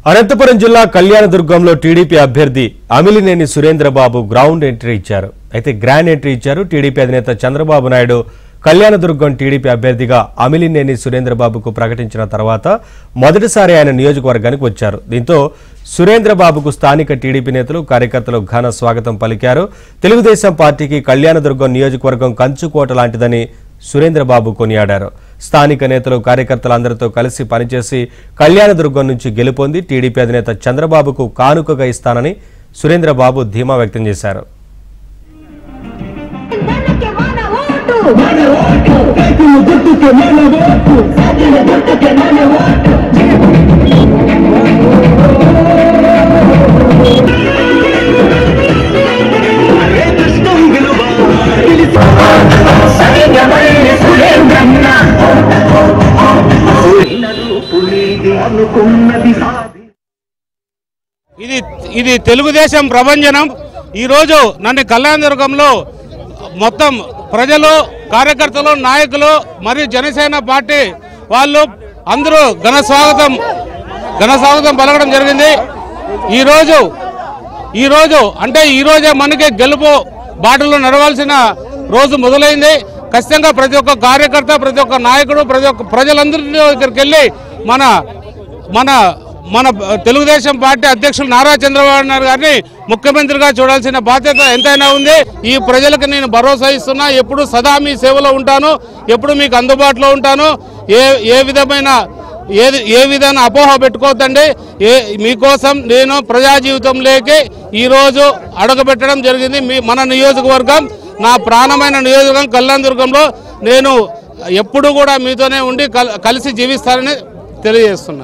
అనంతపురం జిల్లా కళ్యాణదుర్గంలో టీడీపీ అభ్యర్థి Amilineni Surendra Babu ground entry ఇచ్చారు. అయితే గ్రాండ్ ఎంట్రీ ఇచ్చారు. టీడీపీ అధినేత చంద్రబాబు నాయుడు కళ్యాణదుర్గం టీడీపీ అభ్యర్థిగా అమిలినేని సురేంద్రబాబుకు ప్రకటించిన తర్వాత మొదటిసారి ఆయన నియోజకవర్గానికి వచ్చారు. దీంతో సురేంద్రబాబుకు స్థానిక టీడీపీ నేతలు కార్యకర్తలు ఘన స్వాగతం పలికారు. తెలుగుదేశం పార్టీకి కళ్యాణదుర్గం నియోజకవర్గం కంచుకోట లాంటిదని సురేంద్రబాబు కొనియాడారు. స్థానిక నేతలు కార్యకర్తలందరితో కలిసి పనిచేసి కళ్యాణదుర్గం నుంచి గెలుపొంది టీడీపీ అధినేత చంద్రబాబుకు కానుకగా ఇస్తానని సురేంద్రబాబు ధీమా వ్యక్తం చేశారు. ఇది తెలుగుదేశం ప్రభంజనం. ఈరోజు నన్ను కళ్యాణదుర్గంలో మొత్తం ప్రజలు, కార్యకర్తలు, నాయకులు మరియు జనసేన పార్టీ వాళ్ళు అందరూ ఘన స్వాగతం పలకడం జరిగింది. ఈరోజే మనకి గెలుపు బాటలో నడవాల్సిన రోజు మొదలైంది. ఖచ్చితంగా ప్రతి ఒక్క కార్యకర్త, ప్రతి ఒక్క నాయకుడు, ప్రతి ఒక్క ప్రజలందరి దగ్గరికి వెళ్ళి మన తెలుగుదేశం పార్టీ అధ్యక్షులు నారా చంద్రబాబు నాయుడు గారిని ముఖ్యమంత్రిగా చూడాల్సిన బాధ్యత ఎంతైనా ఉంది. ఈ ప్రజలకు నేను భరోసా ఇస్తున్నా. ఎప్పుడు సదా మీ సేవలో ఉంటాను, ఎప్పుడు మీకు అందుబాటులో ఉంటాను. ఏ విధమైన అపోహ పెట్టుకోవద్దండి. మీకోసం నేను ప్రజా జీవితంలోకి ఈరోజు అడుగుపెట్టడం జరిగింది. మన నియోజకవర్గం, నా ప్రాణమైన నియోజకవర్గం కళ్యాణదుర్గంలో నేను ఎప్పుడు కూడా మీతోనే ఉండి కలిసి జీవిస్తానని తెలియజేస్తున్నా.